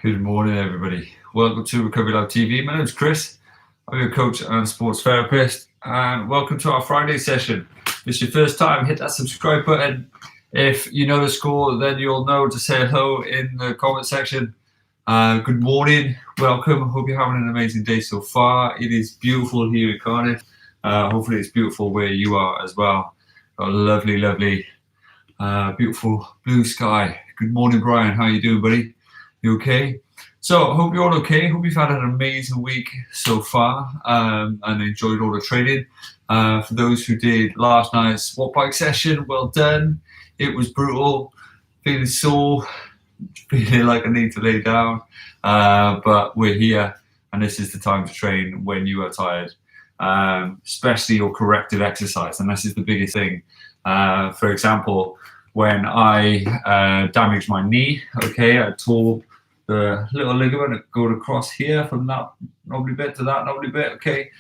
Good morning, everybody. Welcome to Recovery Lab TV. My name is Chris. I'm your coach and sports therapist, and welcome to our Friday session. If it's your first time, hit that subscribe button. If you know the score, then you'll know to say hello in the comment section. Good morning, welcome. Hope you're having an amazing day so far. It is beautiful here in Cardiff. Hopefully it's beautiful where you are as well. Got a lovely, beautiful blue sky. Good morning, Brian. How you doing, buddy? You okay? So I hope you're all okay. Hope you've had an amazing week so far and enjoyed all the training. For those who did last night's swap bike session, well done. It was brutal, feeling sore, feeling like I need to lay down, but we're here and this is the time to train when you are tired, especially your corrective exercise, and this is the biggest thing. For example, when I damaged my knee, okay, I tore the little ligament that goes across here from that knobbly bit to that knobbly bit, okay.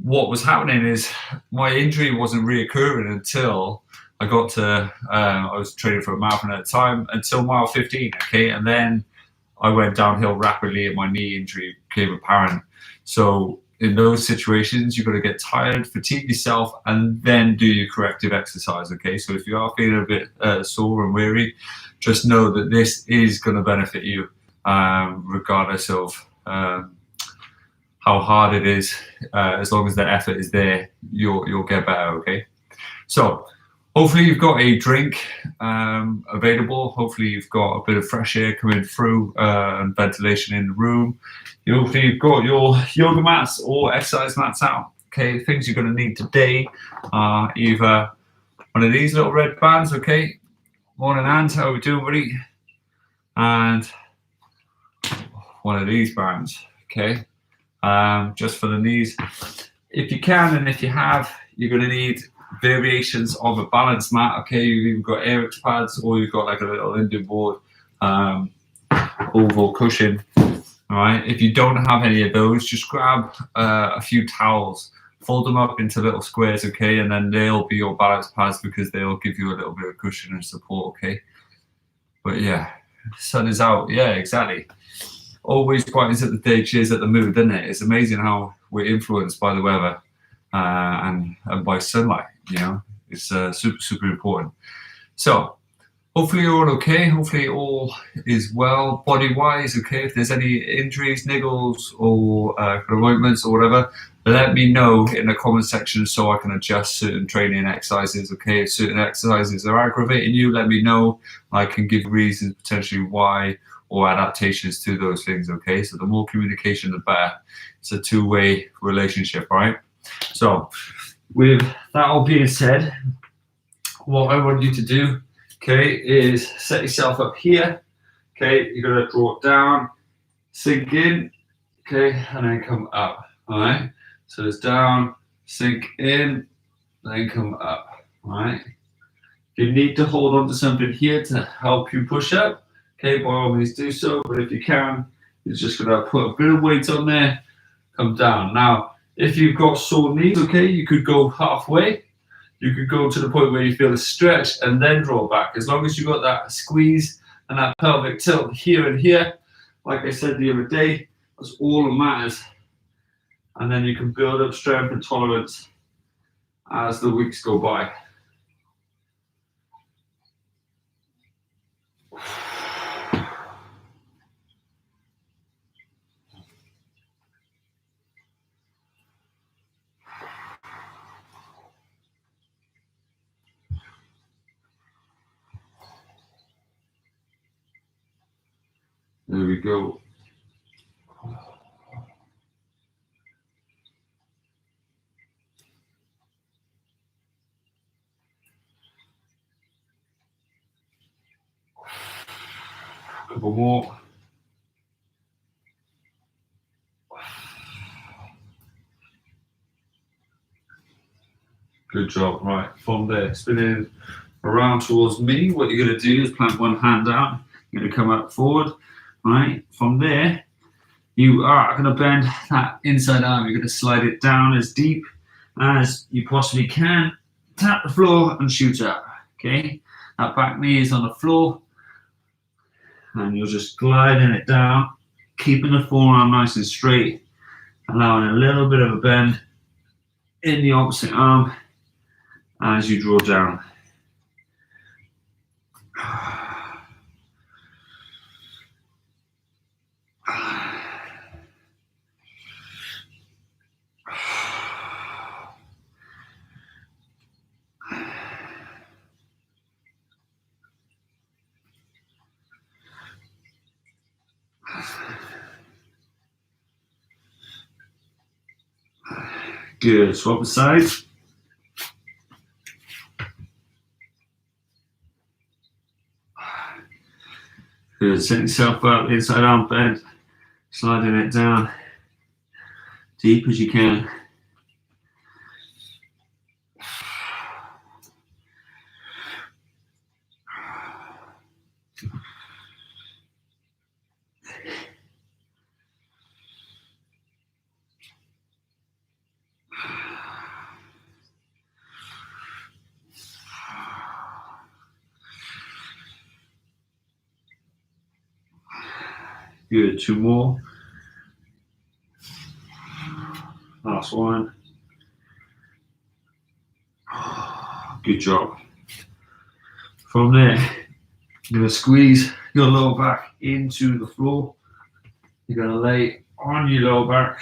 What was happening is my injury wasn't reoccurring until I got to, I was training for a marathon at the time, until mile 15, okay, and then I went downhill rapidly and my knee injury became apparent. So in those situations, you've got to get tired, fatigue yourself, and then do your corrective exercise, okay? So if you are feeling a bit sore and weary, just know that this is going to benefit you, regardless of how hard it is. As long as the effort is there, you'll get better, okay? So hopefully you've got a drink available. Hopefully you've got a bit of fresh air coming through and ventilation in the room. Hopefully you've got your yoga mats or exercise mats out. Okay, things you're going to need today are either one of these little red bands, okay? Morning, Anne, how are we doing, buddy? And one of these bands, okay? Just for the knees. If you can and if you have, you're going to need variations of a balance mat, okay? You've either got Airx pads or you've got like a little Indian board oval cushion. All right, if you don't have any of those, just grab a few towels, fold them up into little squares, okay, and then they'll be your balance pads because they'll give you a little bit of cushion and support, okay. But yeah, sun is out, yeah, exactly. Always brightens up the day, cheers at the mood, doesn't it? It's amazing how we're influenced by the weather and by sunlight, you know. It's super important. So hopefully you're all okay. Hopefully all is well body-wise, okay? If there's any injuries, niggles, or ointments or whatever, let me know in the comment section so I can adjust certain training exercises, okay? If certain exercises are aggravating you, let me know. I can give reasons potentially why or adaptations to those things, okay? So the more communication, the better. It's a two-way relationship, right? So with that all being said, what I want you to do, okay, is set yourself up here, okay, you're going to draw it down, sink in, okay, and then come up, all right, so it's down, sink in, then come up, all right. If you need to hold on to something here to help you push up, okay, by all means do so, but if you can, you're just going to put a bit of weight on there, come down. Now, if you've got sore knees, okay, you could go halfway. You could go to the point where you feel a stretch and then draw back. As long as you got that squeeze and that pelvic tilt here and here, like I said the other day, that's all that matters. And then you can build up strength and tolerance as the weeks go by. There we go. A couple more. Good job. Right, from there, spinning around towards me. What you're going to do is plant one hand out. You're going to come up forward. Right, from there, you are going to bend that inside arm. You're going to slide it down as deep as you possibly can. Tap the floor and shoot up. Okay, that back knee is on the floor. and you're just gliding it down, keeping the forearm nice and straight, allowing a little bit of a bend in the opposite arm as you draw down. Good, swap the sides. Good, set yourself up, inside arm bend, sliding it down deep as you can. Good, 2 more. Last one. Good job. From there, you're going to squeeze your lower back into the floor. You're going to lay on your lower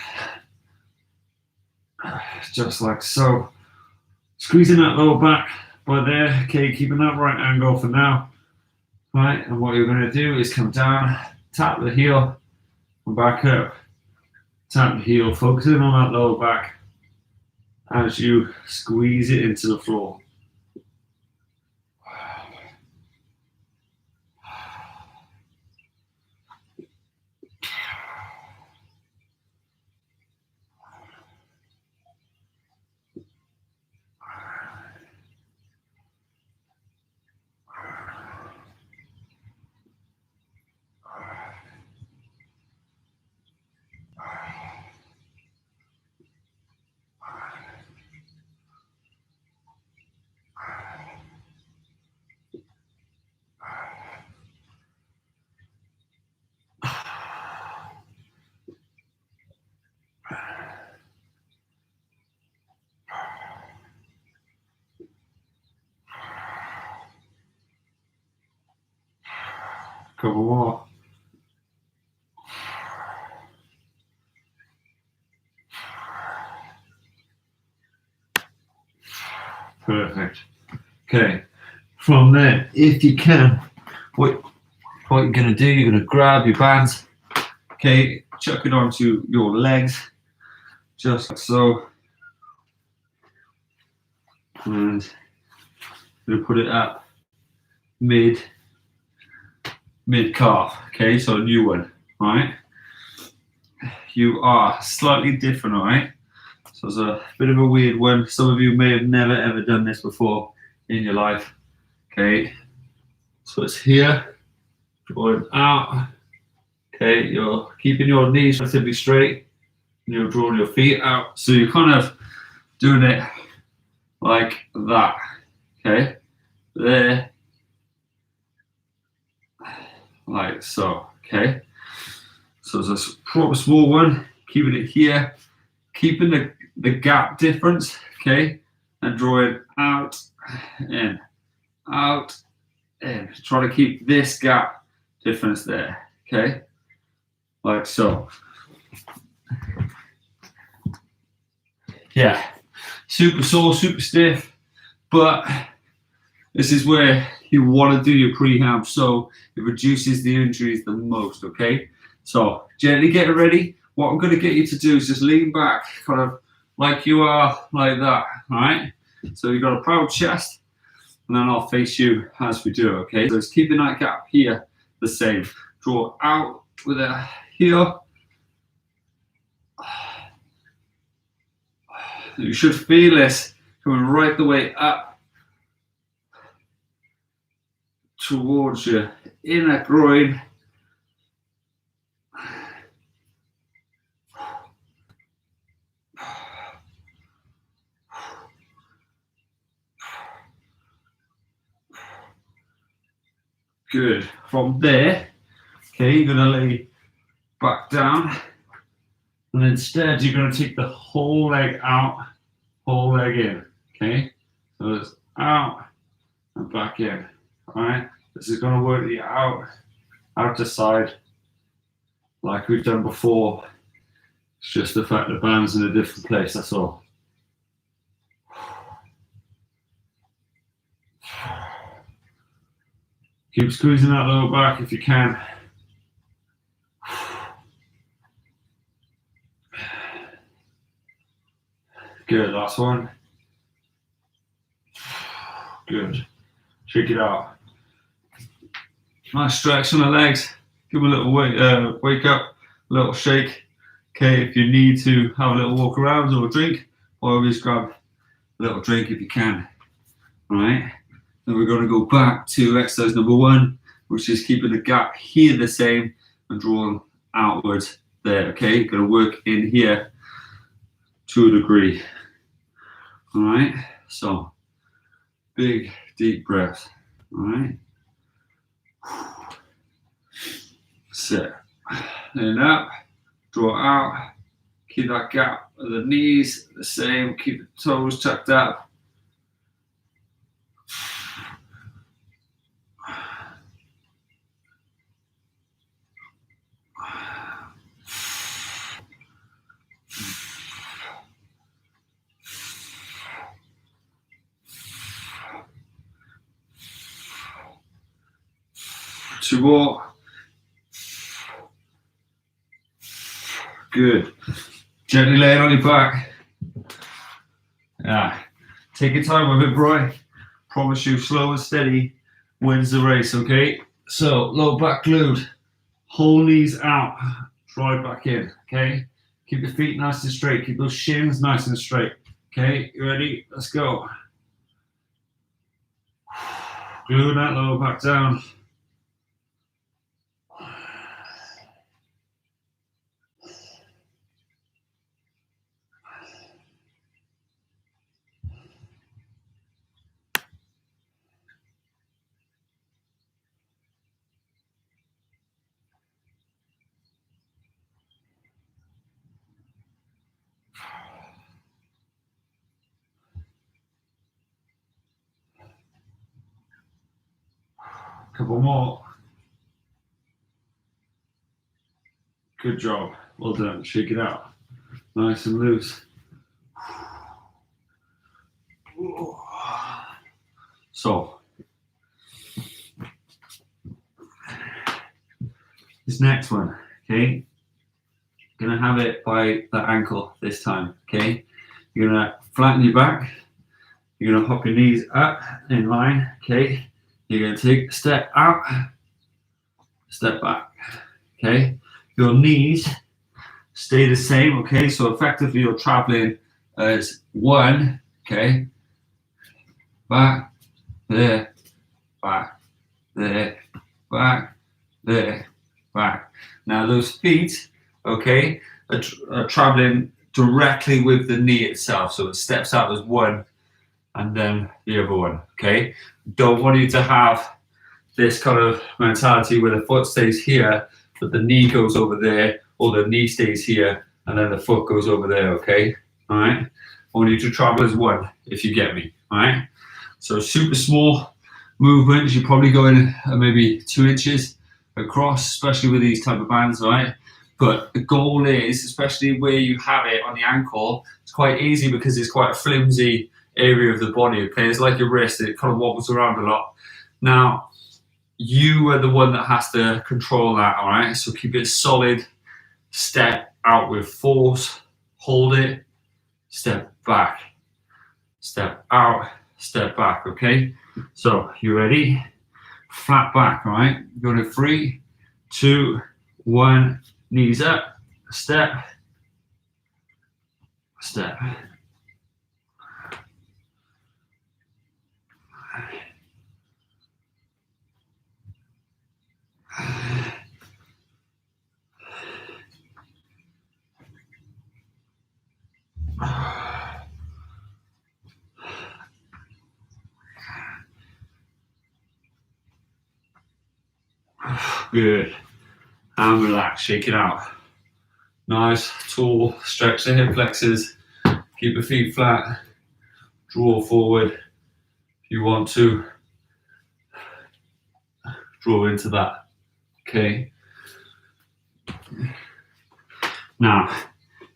back, just like so. Squeezing that lower back by there, okay, keeping that right angle for now. Right, and what you're going to do is come down, tap the heel, and back up. Tap the heel, focusing on that lower back as you squeeze it into the floor. Couple more. Perfect. Okay. From there, if you can, what you're going to do, you're going to grab your bands, okay, chuck it onto your legs, just like so, and you're going to put it up mid calf, okay, so a new one, right? You are slightly different, all right? So it's a bit of a weird one. Some of you may have never ever done this before in your life, okay? So it's here, going out, okay, you're keeping your knees relatively straight, and you're drawing your feet out, so you're kind of doing it like that, okay? There, like so, okay? So it's a proper small one, keeping it here, keeping the gap difference, okay? And drawing out, in, out, in. Try to keep this gap difference there, okay? Like so. Yeah, super sore, super stiff, but this is where you want to do your prehab, so it reduces the injuries the most, okay? So gently get it ready. What I'm going to get you to do is just lean back, kind of like you are, like that, all right? So you've got a proud chest, and then I'll face you as we do, okay? So it's keeping that gap here the same. Draw out with it here. You should feel this coming right the way up towards your inner groin. Good. From there, Okay, you're gonna lay back down, and instead you're gonna take the whole leg out, whole leg in. Okay, so it's out and back in. All right, this is gonna work the out to side, like we've done before. It's just the fact the band's in a different place. That's all. Keep squeezing that lower back if you can. Good, last one. Good. Shake it out. Nice stretch on the legs. Give them a little wake up, a little shake. Okay, if you need to have a little walk around or a drink, always grab a little drink if you can. All right. Then we're going to go back to exercise number 1, which is keeping the gap here the same and drawing outwards there. Okay, going to work in here to a degree. All right, so big deep breath. All right, sit, lean up, draw out, keep that gap at the knees the same, keep the toes tucked up. Two more. Good. Gently lay it on your back. Yeah. Take your time with it, bro. Promise you, slow and steady wins the race, okay? So, low back glued. Whole knees out. Drive back in, okay? Keep your feet nice and straight. Keep those shins nice and straight. Okay, you ready? Let's go. Glue that lower back down. Couple more. Good job. Well done. Shake it out. Nice and loose. So, this next one, okay? Gonna have it by the ankle this time, okay? You're gonna flatten your back. You're gonna hop your knees up in line, okay? You're gonna take a step out, step back, okay? Your knees stay the same, okay? So effectively you're traveling as 1, okay? Back, there, back, there, back, there, back. Now those feet, okay, are traveling directly with the knee itself. So it steps out as 1 and then the other one, okay? Don't want you to have this kind of mentality where the foot stays here, but the knee goes over there, or the knee stays here, and then the foot goes over there, okay? All right? I want you to travel as 1, if you get me, all right? So super small movements, you're probably going maybe 2 inches across, especially with these type of bands, all right? But the goal is, especially where you have it on the ankle, it's quite easy because it's quite a flimsy area of the body, okay? It's like your wrist, it kind of wobbles around a lot. Now, you are the one that has to control that, all right? So keep it solid, step out with force, hold it, step back, step out, step back, okay? So, you ready? Flat back, all right? Go to 3, 2, 1, knees up, step, step. Good. and relax, shake it out. Nice, tall, stretch the hip flexors, keep the feet flat, draw forward. If you want to, draw into that, okay? Now,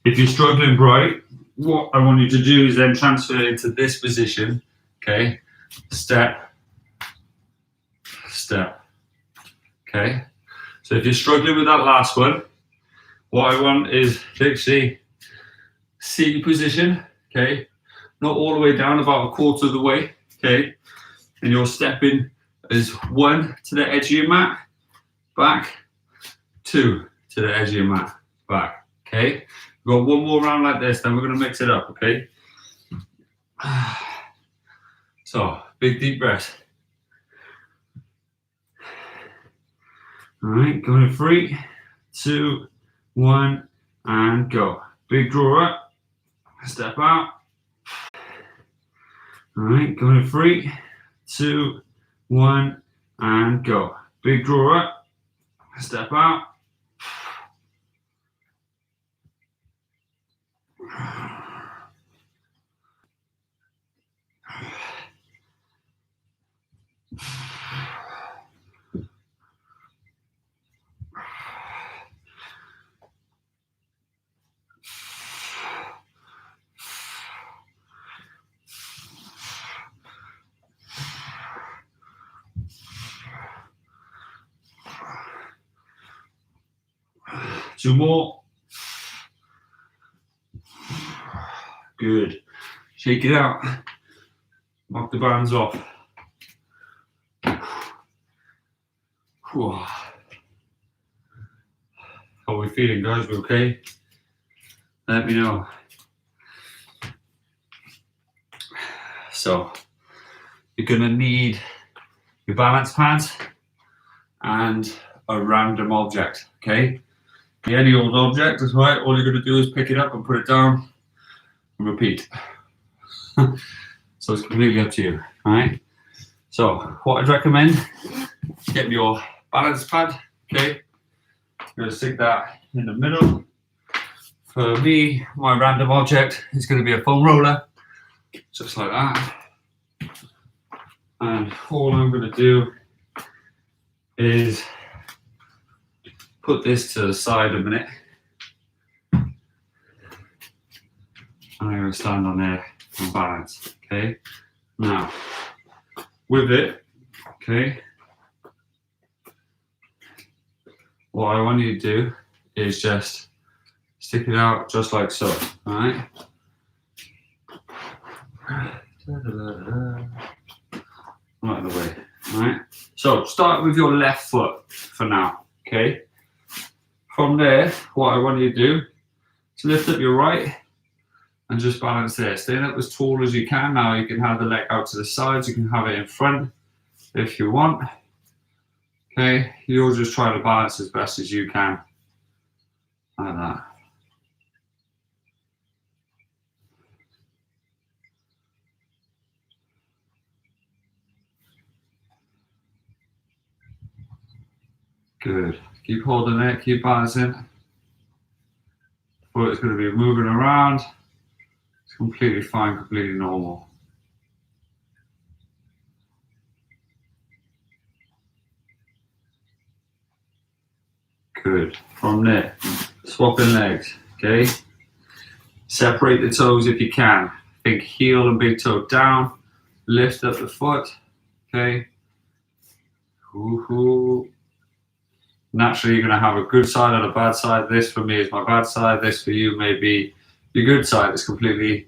if you're struggling bright, what I want you to do is then transfer into this position, okay? Step, step, okay? So if you're struggling with that last one, what I want is literally seated position, okay? Not all the way down, about a quarter of the way, okay? And you're stepping as 1 to the edge of your mat, back, 2 to the edge of your mat, back, okay? We've got one more round like this, then we're gonna mix it up, okay? So, big deep breath. All right, going in 3, 2, 1, and go. Big draw up, step out. All right, going in 3, 2, 1, and go. Big draw up, step out. Two more. Good. Shake it out. Knock the bands off. How are we feeling, guys? We okay? Let me know. So, you're gonna need your balance pads and a random object, okay? Any old object, that's right. All you're gonna do is pick it up and put it down and repeat. So it's completely up to you, all right? So what I'd recommend, get your balance pad, okay? I'm gonna stick that in the middle. For me, my random object is gonna be a foam roller, just like that. And all I'm gonna do is put this to the side a minute. And I'm gonna stand on there and balance, okay? Now, with it, okay, what I want you to do is just stick it out just like so, all right? Right the way, all right? So start with your left foot for now, okay? From there, what I want you to do is lift up your right and just balance there. Stand up as tall as you can. Now you can have the leg out to the sides, you can have it in front if you want. Okay, you'll just try to balance as best as you can, like that. Good. Keep holding it, keep balancing. Foot is going to be moving around. It's completely fine, completely normal. Good. From there, swapping legs, okay? Separate the toes if you can. Think heel and big toe down. Lift up the foot, okay? Woohoo. Naturally, you're going to have a good side and a bad side. This for me is my bad side. This for you may be your good side. It's completely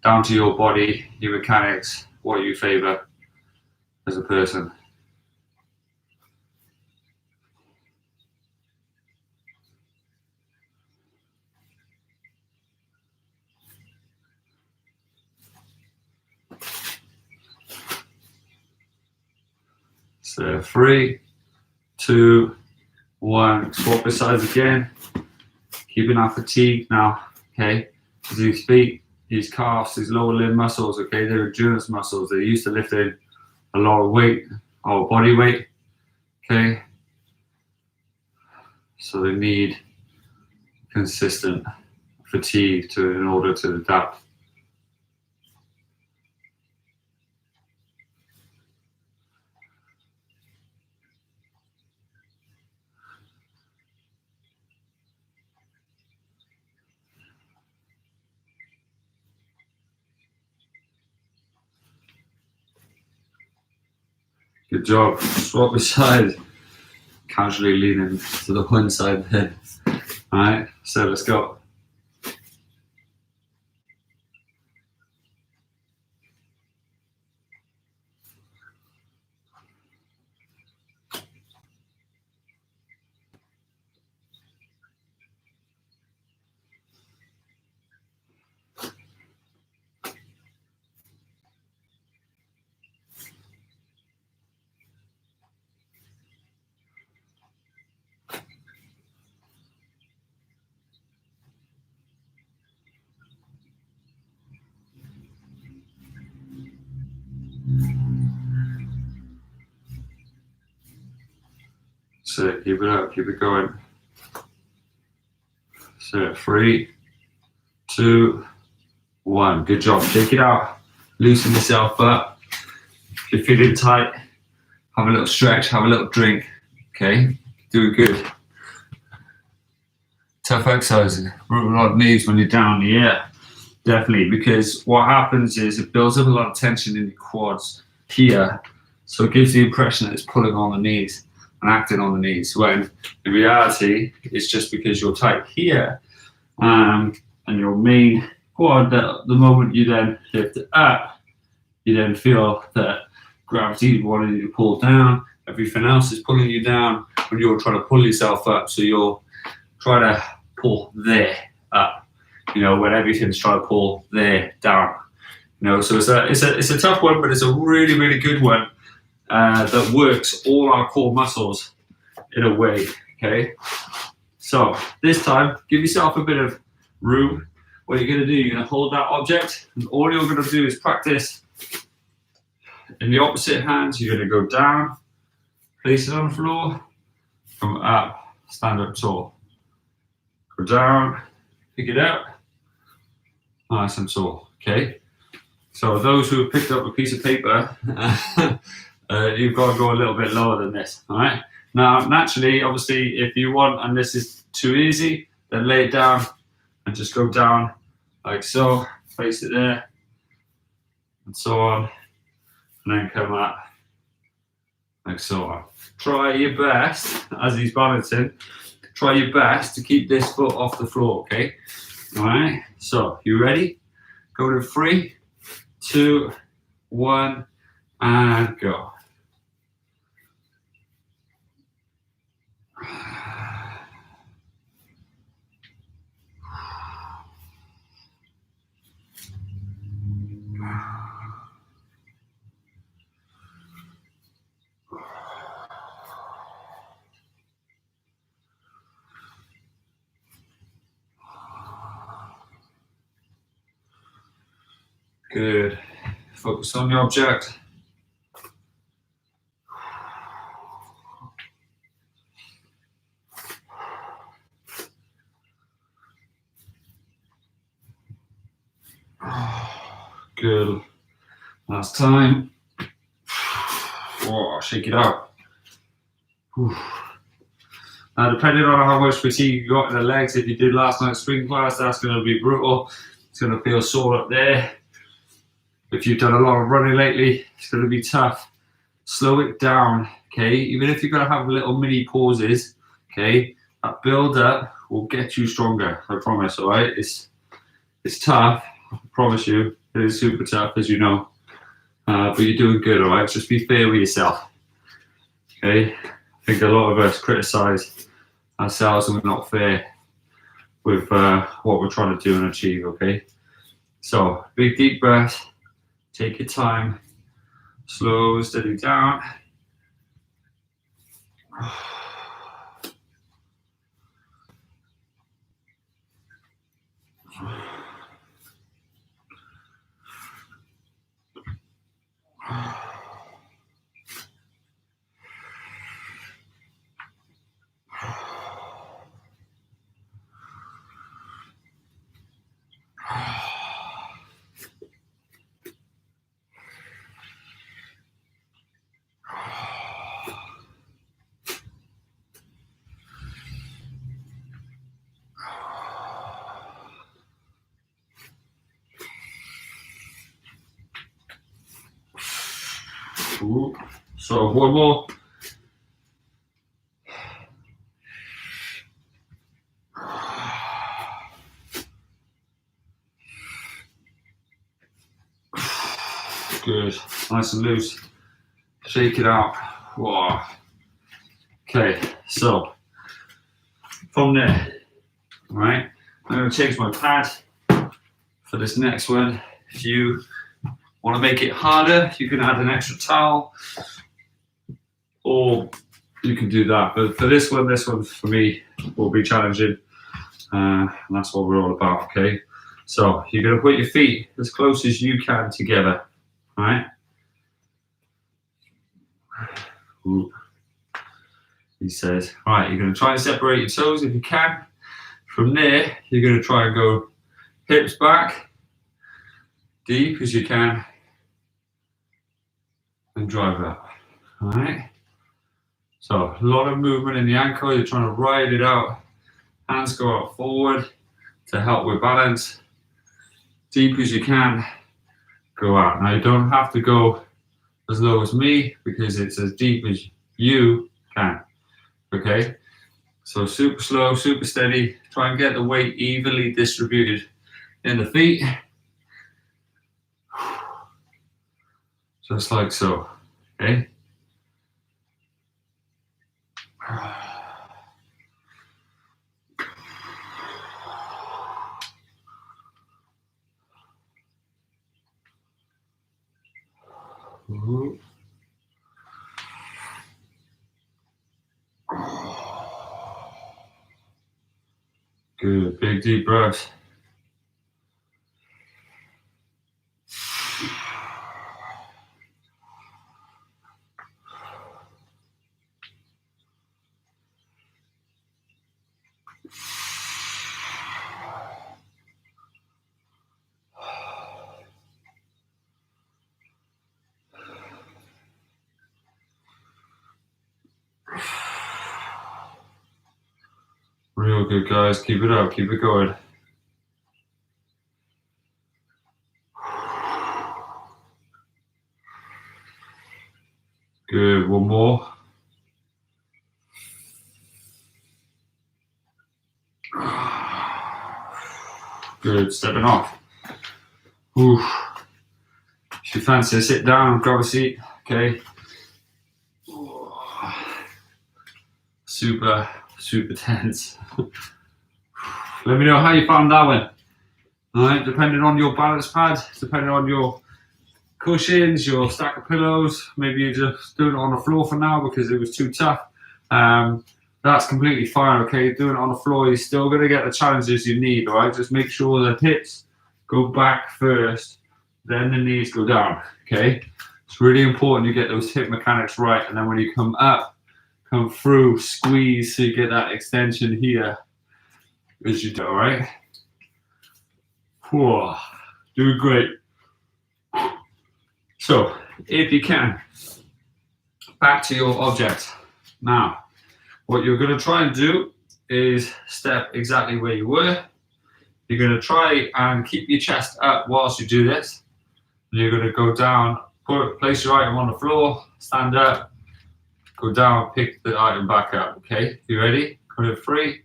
down to your body, your mechanics, what you favor as a person. So 3, 2, 1. Swap the sides again. Keeping our fatigue now, okay? Because these feet, these calves, these lower limb muscles, okay, they're endurance muscles. They're used to lifting a lot of weight, our body weight, okay? So they need consistent fatigue in order to adapt. Good job. Swap the side. Casually leaning to the one side there. Alright, so let's go. So keep it up, keep it going. So 3, 2, 1. Good job. Shake it out. Loosen yourself up. If you're feeling tight, have a little stretch, have a little drink. Okay? Do good. Tough exercise. Root a lot of knees when you're down. Yeah, definitely. Because what happens is it builds up a lot of tension in your quads here. So it gives the impression that it's pulling on the knees and acting on the knees, when in reality it's just because you're tight here, and your main quad, that the moment you then lift it up, you then feel that gravity is wanting you to pull down, everything else is pulling you down when you're trying to pull yourself up, so you're trying to pull there up, when everything's trying to pull there down, so it's a tough one, but it's a really, really good one. That works all our core muscles in a way, okay? So this time, give yourself a bit of room. What you're gonna do, you're gonna hold that object, and all you're gonna do is practice in the opposite hand. You're gonna go down, place it on the floor, come up, stand up tall. Go down, pick it up, nice and tall, okay? So those who have picked up a piece of paper, you've got to go a little bit lower than this, all right? Now, naturally, obviously, if you want, and this is too easy, then lay it down and just go down like so, place it there, and so on, and then come up like so on. Try your best, as he's balancing, try your best to keep this foot off the floor, okay? All right, so you ready? Go to 3, 2, 1, and go. Good. Focus on the object. Good. Last time. Oh, shake it out. Now, depending on how much fatigue you got in the legs, if you did last night's spring class, that's going to be brutal. It's going to feel sore up there. If you've done a lot of running lately, it's going to be tough. Slow it down, okay? Even if you're going to have little mini pauses, okay? That build up will get you stronger, I promise, all right? It's tough, I promise you. It is super tough, as you know. But you're doing good, all right? Just be fair with yourself, okay? I think a lot of us criticize ourselves and we're not fair with what we're trying to do and achieve, okay? So, big deep breath. Take your time. Slow, steady down. Ooh. So one more. Good. Nice and loose. Shake it out. Whoa. Okay, so from there, all right, I'm going to change my pad for this next one. If you want to make it harder, you can add an extra towel, or you can do that. But for this one for me will be challenging, and that's what we're all about. Okay, so you're going to put your feet as close as you can together. All right. Ooh. He says, all right, you're going to try and separate your toes if you can. From there, you're going to try and go hips back, deep as you can, and drive up. All right. So a lot of movement in the ankle. You're trying to ride it out. Hands go out forward to help with balance. Deep as you can, go out. Now you don't have to go as low as me because it's as deep as you can. Okay, so super slow, super steady. Try and get the weight evenly distributed in the feet. Just like so, okay? Good, big deep breaths. Real good, guys. Keep it up, keep it going. Good, one more. Good, stepping off. Oof. If you fancy, sit down, grab a seat, okay? Super, super tense. Let me know how you found that one. All right, depending on your balance pad, depending on your cushions, your stack of pillows, maybe you're just doing it on the floor for now because it was too tough. That's completely fine, okay? Doing it on the floor, you're still gonna get the challenges you need, all right? Just make sure the hips go back first, then the knees go down, okay? It's really important you get those hip mechanics right, and then when you come up, come through, squeeze so you get that extension here as you do, all right? Whoa, doing great. So, if you can, back to your object. Now, what you're going to try and do is step exactly where you were. You're going to try and keep your chest up whilst you do this. You're going to go down, place your item on the floor, stand up, go down, pick the item back up, okay? You ready? Put it 3,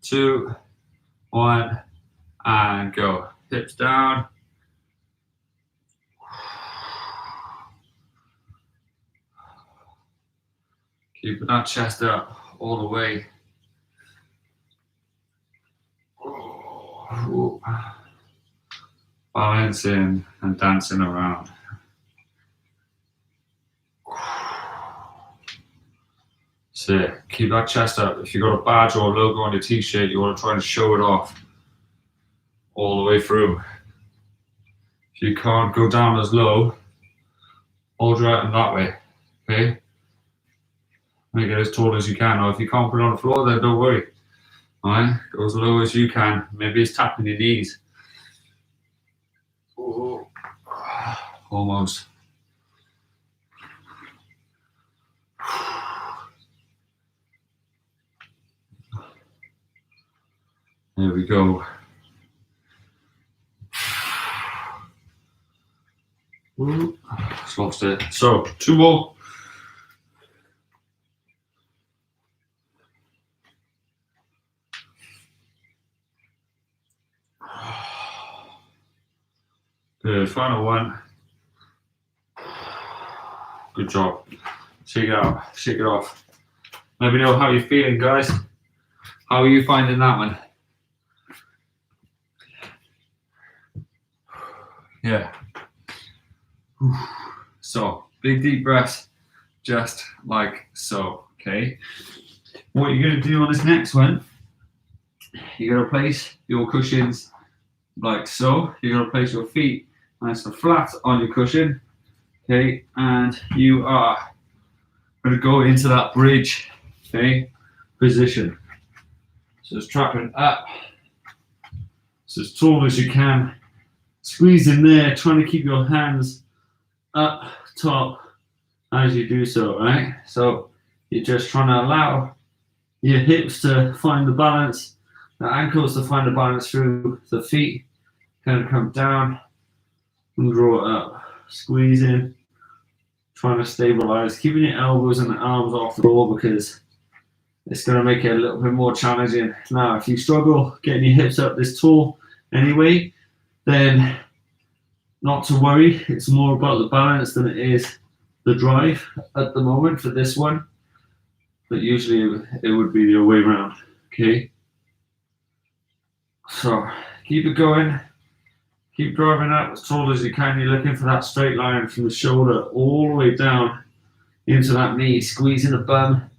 2, 1, and go. Hips down. Keeping that chest up all the way. Balancing and dancing around. So keep that chest up. If you've got a badge or a logo on your t-shirt, you want to try and show it off all the way through. If you can't go down as low, hold your item that way, okay? Make it as tall as you can, or if you can't put it on the floor, then don't worry. All right, go as low as you can. Maybe it's tapping your knees. Oh, almost. There we go. Just lost it. So 2 more. Good. Final one. Good job. Shake it out. Shake it off. Let me know how you're feeling, guys. How are you finding that one? Yeah. So, big deep breaths, just like so, okay? What you're going to do on this next one, you're going to place your cushions like so. You're going to place your feet nice and flat on your cushion, okay? And you are going to go into that bridge, okay, position. So it's trapping up, so as tall as you can. Squeeze in there, trying to keep your hands up top as you do so, right? So you're just trying to allow your hips to find the balance, the ankles to find the balance through the feet. Kind of come down and draw it up. Squeeze in, trying to stabilize, keeping your elbows and the arms off the floor because it's going to make it a little bit more challenging. Now, if you struggle getting your hips up this tall anyway, then not to worry. It's more about the balance than it is the drive at the moment for this one. But usually it would be the other way around, okay? So keep it going. Keep driving up as tall as you can. You're looking for that straight line from the shoulder all the way down into that knee, squeezing the bum,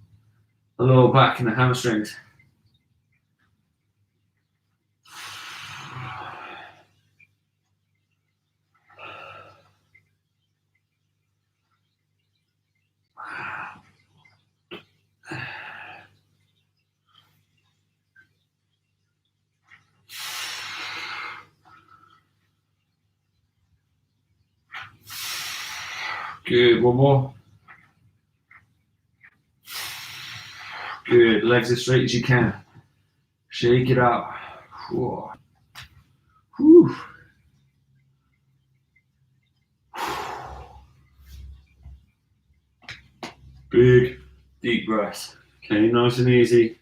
the lower back and the hamstrings. Good, one more. Good, legs as straight as you can. Shake it out. Whoa. Whew. Big, deep breaths. Okay, nice and easy.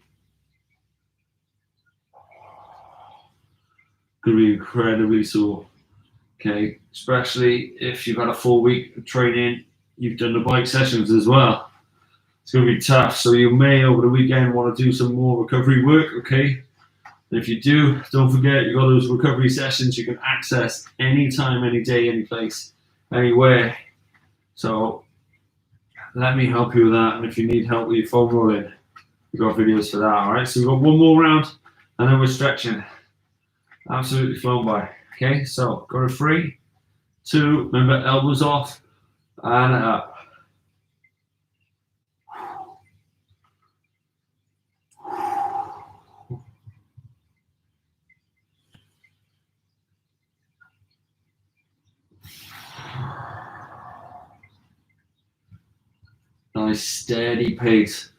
Gonna be incredibly sore. Okay, especially if you've had a full week of training, you've done the bike sessions as well. It's going to be tough, so you may over the weekend want to do some more recovery work, okay? And if you do, don't forget you've got those recovery sessions you can access anytime, any day, any place, anywhere. So let me help you with that, and if you need help with your foam rolling, we've got videos for that, all right? So we've got one more round, and then we're stretching. Absolutely flown by. Okay, so go to 3, 2, remember elbows off, and up. Nice steady pace.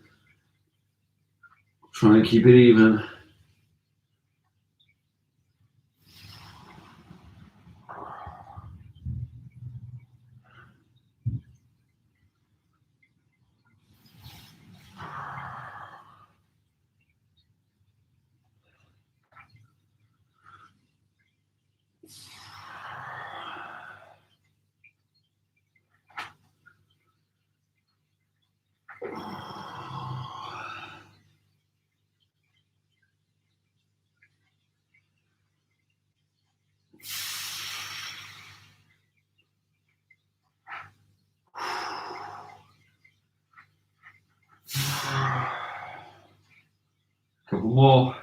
Try and keep it even. Couple more.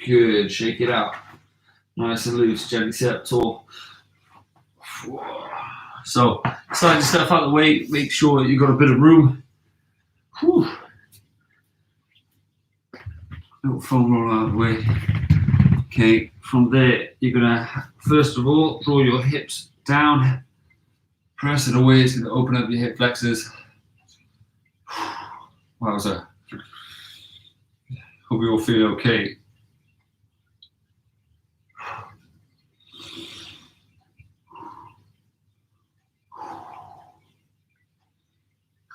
Good, shake it out. Nice and loose, gently sit up tall. So, slide your stuff out of the way, make sure that you've got a bit of room. Whew. Little foam roll out of the way. Okay, from there, you're gonna, first of all, draw your hips down, press it away, it's gonna open up your hip flexors. Wowza. Hope you all feel okay.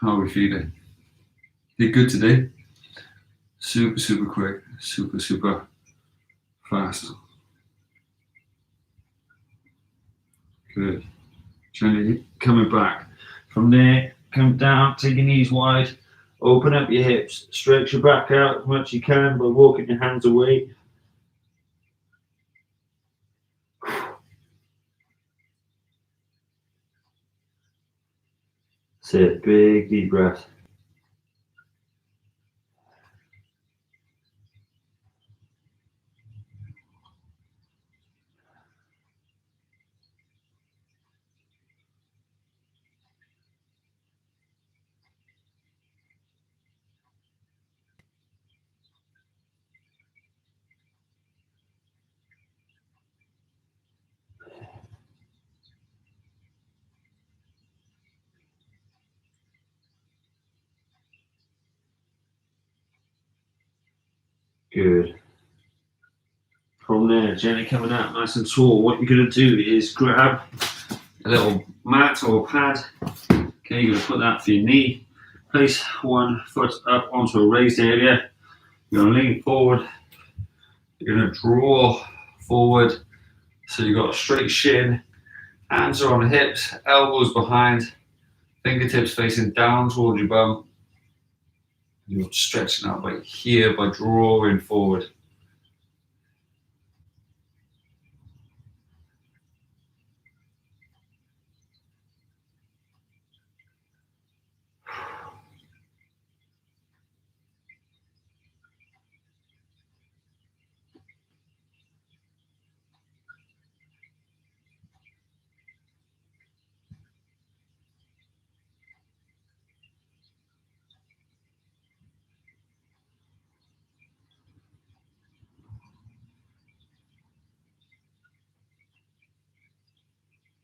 How are we feeling? Did good today? Super, super quick, super, super fast. Good. Gently coming back. From there, come down, take your knees wide, open up your hips, stretch your back out as much as you can by walking your hands away. Sit, big deep breath. Good. From there, gently coming out nice and tall, what you're going to do is grab a little mat or pad. Okay, you're going to put that for your knee. Place one foot up onto a raised area. You're going to lean forward. You're going to draw forward. So you've got a straight shin. Hands are on the hips, elbows behind, fingertips facing down towards your bum. You're stretching out by here by drawing forward.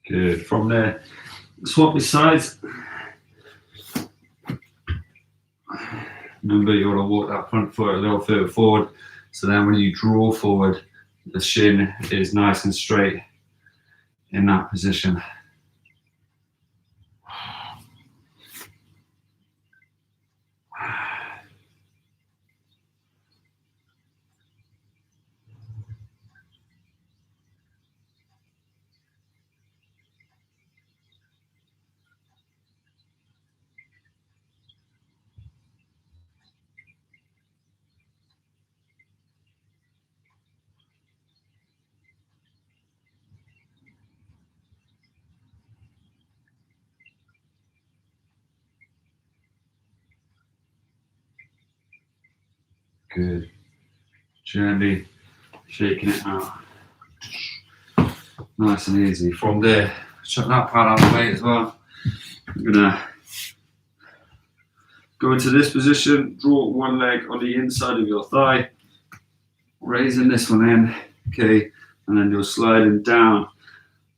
Good. From there, swap your sides. Remember, you want to walk that front foot a little further forward. So then when you draw forward, the shin is nice and straight in that position. Good. Gently shaking it out. Nice and easy. From there, chuck that pad out of the way as well. I'm gonna go into this position, draw one leg on the inside of your thigh, raising this one in, okay, and then you're sliding down,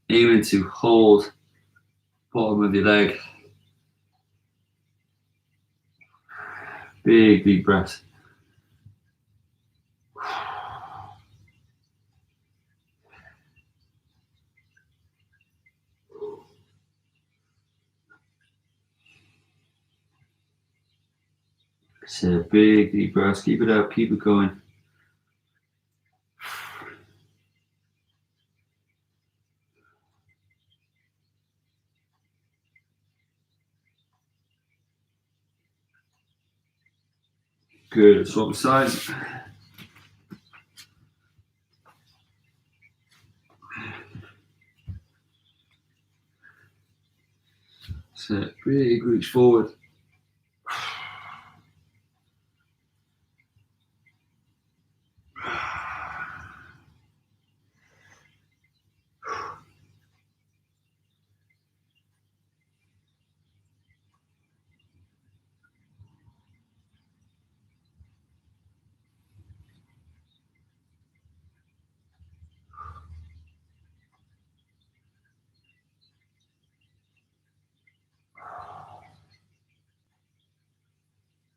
aiming to hold bottom of your leg. Big deep breath. So big deep breaths. Keep it up. Keep it going. Good. Swap sides. So big reach forward.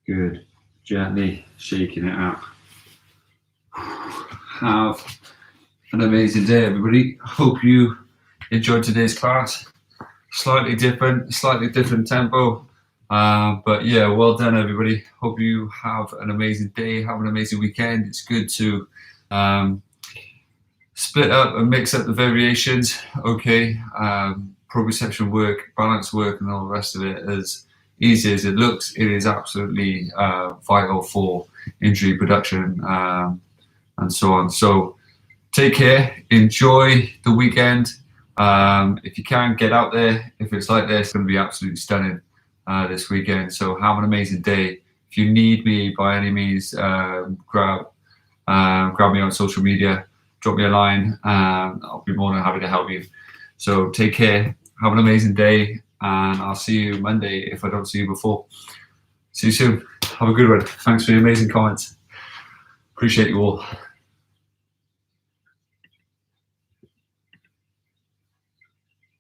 Good. Gently shaking it out. Have an amazing day, everybody. Hope you enjoyed today's class. Slightly different tempo. But yeah, well done, everybody. Hope you have an amazing day. Have an amazing weekend. It's good to split up and mix up the variations. Okay. Proprioception work, balance work, and all the rest of it. As easy as it looks, it is absolutely vital for injury production and so on. So take care, enjoy the weekend. If you can, get out there. If it's like this, it's going to be absolutely stunning this weekend. So have an amazing day. If you need me by any means, grab me on social media, drop me a line, I'll be more than happy to help you. So take care, have an amazing day, and I'll see you Monday if I don't see you before. See you soon. Have a good one. Thanks for your amazing comments. Appreciate you all.